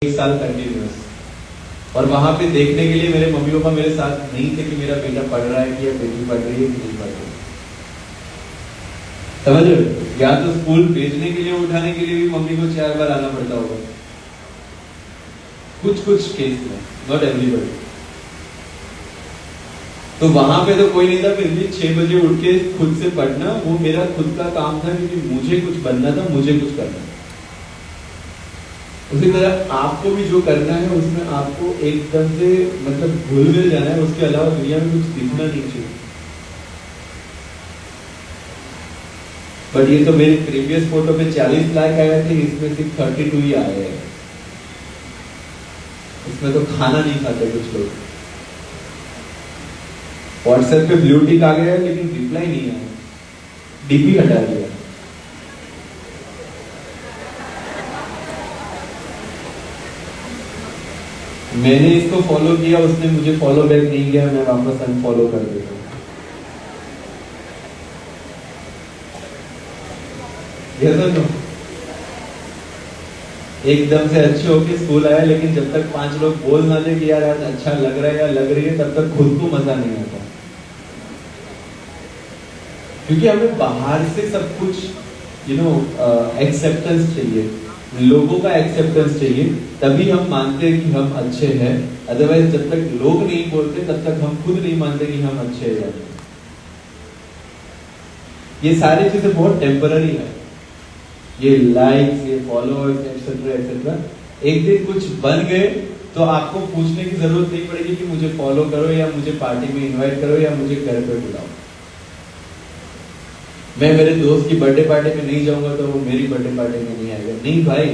1 साल कंटिन्यूअस। और वहां पे देखने के लिए मेरे मम्मी पापा मेरे साथ नहीं थे कि मेरा बेटा पढ़ रहा है कि या बेटी पढ़ रही है कि नहीं पढ़ रही। समझ रहे हो? या तो स्कूल भेजने के लिए उठाने के लिए भी मम्मी को 4 बार आना पड़ता होगा, कुछ कुछ केस में, नॉट एवरीबॉडी। तो वहां पे तो कोई नहीं था, फिर भी 6 बजे उठ के खुद से पढ़ना वो मेरा खुद का काम था, क्योंकि मुझे कुछ बनना था, मुझे कुछ करना था। उसी तरह आपको भी जो करना है उसमें आपको एकदम से मतलब घुल मिल जाना है, उसके अलावा दुनिया में कुछ दिखना नहीं चाहिए। बट ये तो मेरी प्रीवियस फोटो पे 40 लाख आए थे, इसमें सिर्फ 32 ही आए हैं। इसमें तो खाना नहीं खाते कुछ लोग। व्हाट्सएप पे ब्लू टिक आ गया लेकिन रिप्लाई नहीं आया, डीपी हटा दिया। मैंने इसको फॉलो किया, उसने मुझे फॉलो बैक नहीं किया, मैं वापस अनफॉलो कर देता हूं। एकदम से अच्छे होके स्कूल आया, लेकिन जब तक 5 लोग बोल ना दे कि यार आज अच्छा लग रहा है या लग रही है, तब तक खुद को मजा नहीं आता। क्योंकि हमें बाहर से सब कुछ एक्सेप्टेंस चाहिए, लोगों का एक्सेप्टेंस चाहिए, तभी हम मानते हैं कि हम अच्छे हैं। अदरवाइज जब तक लोग नहीं बोलते तब तक हम खुद नहीं मानते कि हम अच्छे हैं। ये सारी चीजें बहुत टेम्पररी है, ये लाइक्स, ये फॉलोअर्स, एक्सेट्रा एक्सेट्रा। एक दिन कुछ बन गए तो आपको पूछने की जरूरत नहीं पड़ेगी कि मुझे फॉलो करो या मुझे पार्टी में इनवाइट करो या मुझे घर पे बुलाओ। मैं मेरे दोस्त की बर्थडे पार्टी में नहीं जाऊंगा तो वो मेरी बर्थडे पार्टी में नहीं आएगा। नहीं भाई,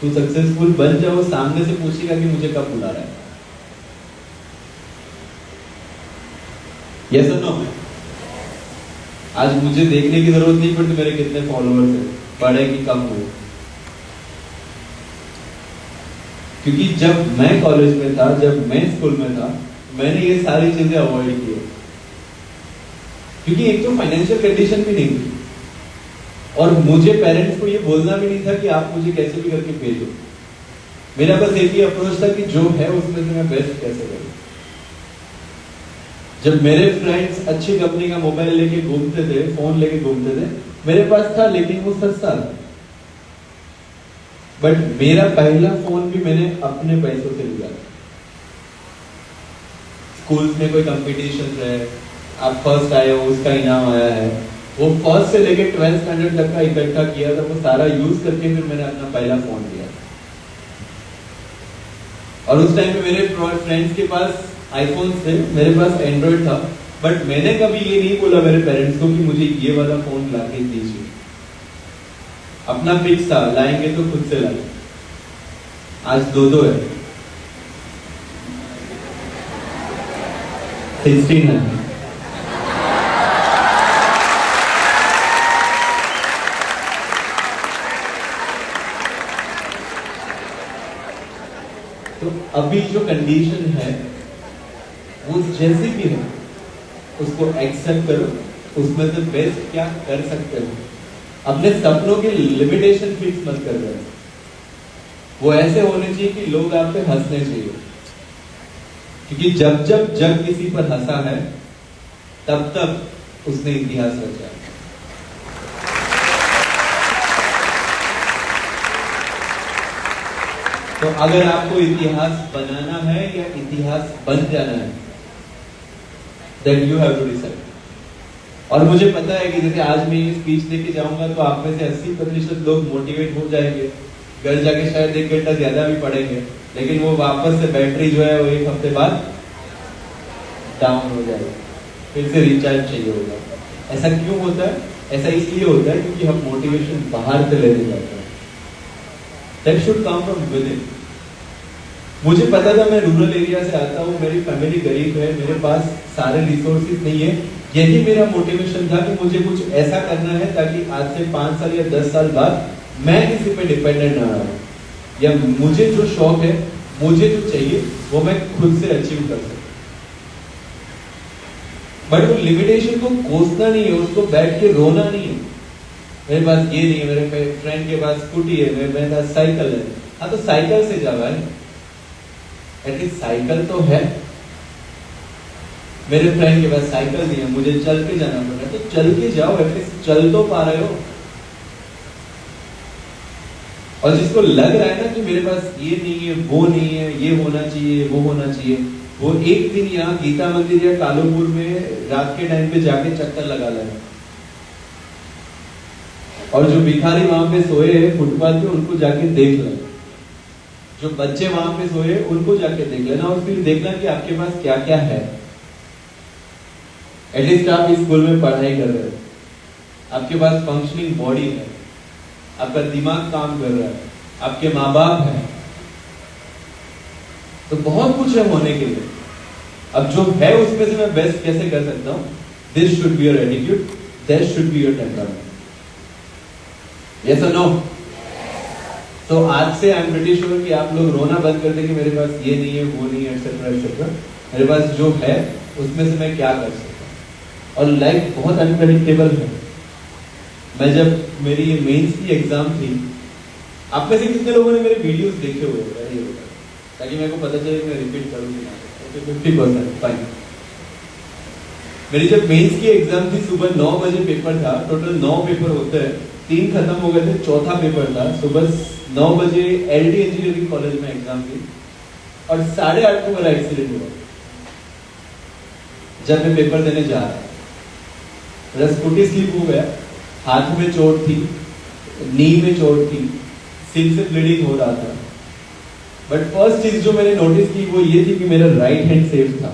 तू सक्सेसफुल बन जाओ, सामने से पूछेगा कि मुझे कब बुला रहा है। यस और नो? आज मुझे देखने की जरूरत नहीं पड़ती मेरे कितने फॉलोअर्स हैं, बड़े कि कम हो। क्योंकि जब मैं कॉलेज में था, जब मैं स्कूल में था, मैंने ये सारी चीजें अवॉइड की। क्योंकि एक तो फाइनेंशियल कंडीशन भी नहीं थी, और मुझे पेरेंट्स को ये बोलना भी नहीं था कि आप मुझे कैसे भी करके भेजो। मेरा बस एक ही अप्रोच था कि जो है उसमें से मैं बेस्ट कैसे करूं। जब मेरे फ्रेंड्स अच्छी कंपनी का मोबाइल लेके घूमते थे, फोन लेके घूमते थे, मेरे पास था लेकिन वो सस्ता था। बट मेरा पहला फोन भी मैंने अपने पैसों से लिया। स्कूल में कोई कंपटीशन है, आप फर्स्ट आए हो, उसका इनाम आया है, वो फर्स्ट से लेके 12th स्टैंडर्ड तक का इकट्ठा किया था, वो सारा यूज करके फिर मैंने अपना पहला फोन लिया। और उस टाइम पे मेरे फ्रेंड्स के पास आईफोन थे, मेरे पास एंड्रॉइड था। बट मैंने कभी ये नहीं बोला मेरे पेरेंट्स को कि मुझे ये वाला फोन लाके दीजिए। अपना फिक्स था, लाएंगे तो खुद से लाएंगे। आज दो है, 16 है। तो अभी जो कंडीशन है वो जैसी भी है उसको एक्सेप्ट करो, उसमें से बेस्ट क्या कर सकते हो। अपने सपनों के लिमिटेशन फिक्स मत कर दो। वो ऐसे होने चाहिए कि लोग आप पे हंसने चाहिए, क्योंकि जब जब जग किसी पर हंसा है तब तब उसने इतिहास रचा। तो अगर आपको इतिहास बनाना है या इतिहास बन जाना है, then you have to decide। और मुझे पता है कि जैसे आज मैं ये स्पीच देके जाऊंगा तो आप में से 80% लोग मोटिवेट हो जाएंगे, घर जाके शायद 1 घंटा ज्यादा भी पढ़ेंगे, लेकिन वो वापस से बैटरी जो है वो 1 हफ्ते बाद डाउन हो जाएगी, फिर से रिचार्ज चाहिए होगा। ऐसा क्यों होता है? ऐसा इसलिए होता है क्योंकि हम मोटिवेशन बाहर से लेने जाते हैं। That should come from within। मुझे पता था मैं रूरल एरिया से आता हूँ, मेरी फैमिली गरीब है, मेरे पास सारे रिसोर्सेज नहीं है। यही मेरा मोटिवेशन था कि मुझे कुछ ऐसा करना है ताकि आज से 5 साल या 10 साल बाद मैं किसी पे डिपेंडेंट ना रहूं, या मुझे जो शौक है, मुझे जो चाहिए वो मैं खुद से अचीव कर सकूं। बट वो लिमिटेशन को कोसना नहीं है, उसको बैठ के रोना नहीं है। मेरे पास ये नहीं है, मेरे फ्रेंड के पास स्कूटी है, मेरे पास साइकिल है, हाँ तो साइकिल से जाओ भाई, एटलीस्ट साइकिल तो है। मेरे फ्रेंड के पास साइकिल नहीं है, मुझे चल के जाना पड़ रहा है, तो चल के जाओ, एटलीस्ट चल तो पा रहे हो। और जिसको लग रहा है ना कि मेरे पास ये नहीं है, वो नहीं है, ये होना चाहिए, वो होना चाहिए, वो एक दिन यहाँ गीता मंदिर या कालूपुर में रात के टाइम पे जाके चक्कर लगा लेना। और जो भिखारी वहां पे सोए हैं फुटपाथ पे, उनको जाके देख लेना। जो बच्चे वहां पे सोए उनको जाके देख लेना, और फिर देखना कि आपके पास क्या क्या है। एटलीस्ट आप इस स्कूल में पढ़ाई कर रहे हो, आपके पास फंक्शनिंग बॉडी है, आपका दिमाग काम कर रहा है, आपके माँ बाप हैं, तो बहुत कुछ है होने के लिए। अब जो है उसमें से मैं बेस्ट कैसे कर सकता हूं? This should be your attitude, that should be your temperament. Yes और नो? तो आज से आई एम प्रीटी श्योर कि आप लोग रोना बंद कर देंगे, मेरे पास ये नहीं है, वो नहीं है, एक्सेट्रा एक्सेट्रा। मेरे पास जो है उसमें से मैं क्या कर सकता हूँ। और लाइफ बहुत अनप्रेडिक्टेबल है। मैं जब मेरी ये मेंस की एग्जाम थी, आप में से कितने लोगों ने मेरे वीडियोस देखे हुए हैं? ताकि मेरे को पता चले मैं रिपीट करूँ कि ना। 50% फाइन। मेरी जब मेंस की एग्जाम थी, सुबह 9 बजे पेपर था। टोटल 9 पेपर होते हैं, 3 खत्म हो गए थे, चौथा पेपर था। सुबह 9 बजे एलडी इंजीनियरिंग कॉलेज में एग्जाम थी, और 8:30 को मेरा एक्सीडेंट हुआ जब मैं पेपर देने जा रहा था। मेरा स्कूटी स्लिप हो गया, हाथ में चोट थी, नी में चोट थी, सिर से ब्लीडिंग हो रहा था। बट फर्स्ट चीज जो मैंने नोटिस की वो ये थी कि मेरा राइट हैंड सेफ था,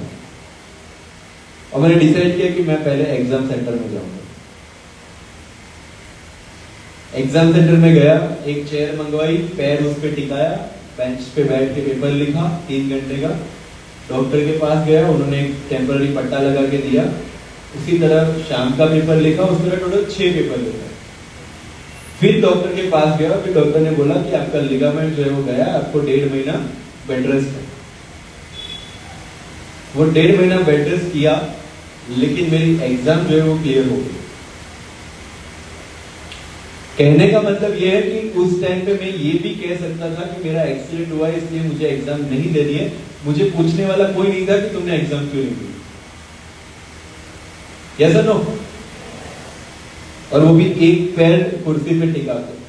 और मैंने डिसाइड किया कि मैं पहले एग्जाम सेंटर में जाऊंगा। एग्जाम सेंटर में गया, एक चेयर मंगवाई, पैर उस पर टिकाया, बेंच पे बैठ के पेपर लिखा 3 घंटे का। डॉक्टर के पास गया, उन्होंने एक टेम्पररी पट्टा लगा के दिया। उसी तरह शाम का पेपर लिखा, उसमें टोटल 6 पेपर लिखा। फिर डॉक्टर के पास गया, फिर डॉक्टर ने बोला कि आपका लिगामेंट जो है वो गया, आपको 1.5 महीना बेड रेस्ट है। वो 1.5 महीना बेड रेस्ट किया, लेकिन मेरी एग्जाम जो है वो क्लियर हो गई। कहने का मतलब ये है कि उस टाइम पे मैं ये भी कह सकता था कि मेरा एक्सीडेंट हुआ है इसलिए मुझे एग्जाम नहीं देनी है। मुझे पूछने वाला कोई नहीं था कि तुमने एग्जाम क्यों नहीं दी। यस और नो? और वो भी एक पैर कुर्सी पे टिका कर।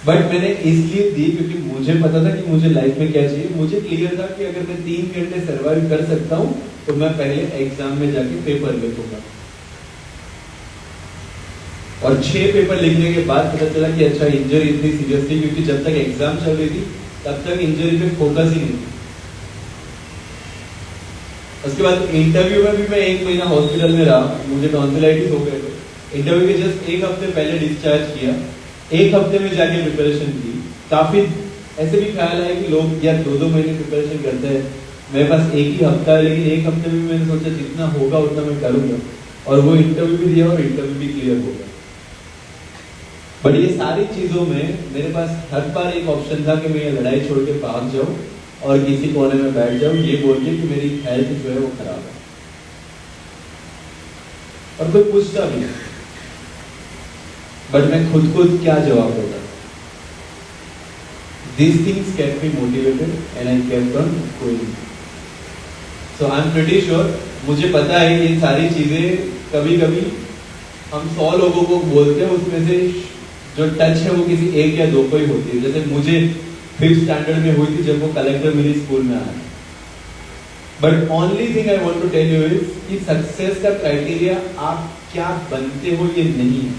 बट मैंने इसलिए दी क्योंकि मुझे पता था कि मुझे लाइफ में क्या चाहिए। मुझे क्लियर था कि अगर मैं 3 घंटे सर्वाइव कर सकता हूं तो मैं पहले एग्जाम में जाके पेपर लिखूंगा। और 6 पेपर लिखने के बाद पता चला कि अच्छा इंजरी इतनी सीरियस थी, क्योंकि जब तक एग्जाम चल रही थी तब तक इंजरी पे फोकस ही नहीं था। उसके बाद इंटरव्यू में भी मैं 1 महीना हॉस्पिटल में रहा, मुझे टॉन्सिलाइटिस हो गए थे। इंटरव्यू के जस्ट 1 हफ्ते पहले डिस्चार्ज किया, 1 हफ्ते में जाके प्रिपरेशन की। काफी ऐसे भी ख्याल है कि लोग यार 2-2 महीने प्रिपरेशन करते हैं, मेरे पास 1 ही हफ्ता है, लेकिन 1 हफ्ते में मैंने सोचा जितना होगा उतना मैं करूंगा। और वो इंटरव्यू भी दिया और इंटरव्यू भी क्लियर हो गया। बट ये सारी चीजों में मेरे पास हर बार एक ऑप्शन था कि मैं ये लड़ाई छोड़ के भाग जाऊं और किसी कोने में बैठ जाऊं, ये बोल के कि मेरी हेल्थ जो है वो खराब है, और कोई पूछता भी नहीं। बट मैं खुद क्या जवाब दूंगा? These things kept me motivated and I kept on going. So I'm pretty sure, मुझे पता है कि ये सारी चीजें कभी कभी हम 100 लोगों को बोलते हैं, उसमें से जो टच है वो किसी 1 या 2 को ही होती है। जैसे मुझे 5th स्टैंडर्ड में हुई थी जब वो कलेक्टर मेरी स्कूल में आया। But only thing I want to tell you is कि सक्सेस का क्राइटेरिया आप क्या बनते हो ये नहीं है।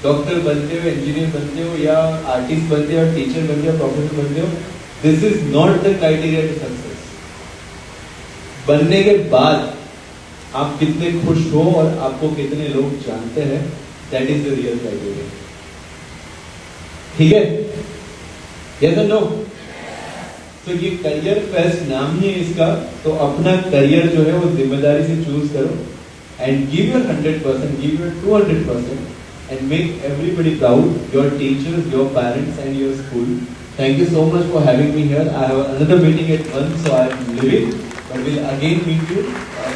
डॉक्टर बनते हो, इंजीनियर बनते हो, या आर्टिस्ट बनते हो, टीचर बनते हो, प्रोफेसर बनते हो, this is not the criteria to success. बनने के बाद आप कितने खुश हो और आपको कितने लोग जानते हैं, that is the real criteria. ठीक है? यस और नो? तो ये करियर फेस्ट नाम ही है इसका, तो अपना करियर जो है वो जिम्मेदारी से चूज करो and give your 100%, give your 200% and make everybody proud, your teachers, your parents and your school. Thank you so much for having me here. I have another meeting at 1, so I am leaving, but we'll again meet you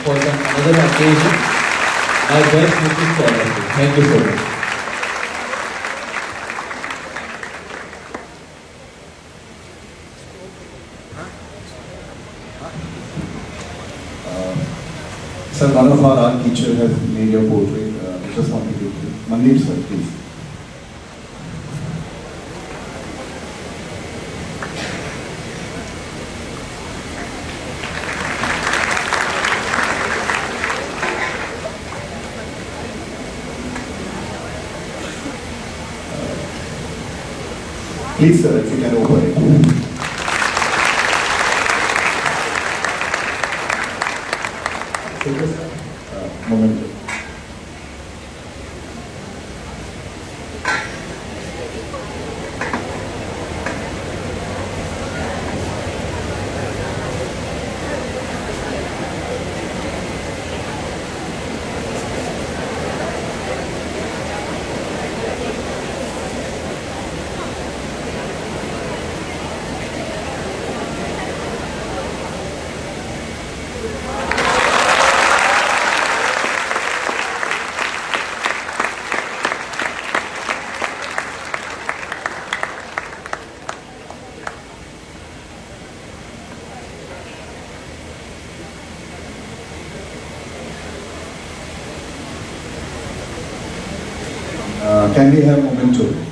for some another occasion. My best wishes for all of you. Thank you so much. Sir, one of our art teacher has made your portrait. I just want to give you. Mandeep sir, please. Please sir, if you can open it. Moment. Can we have moment two?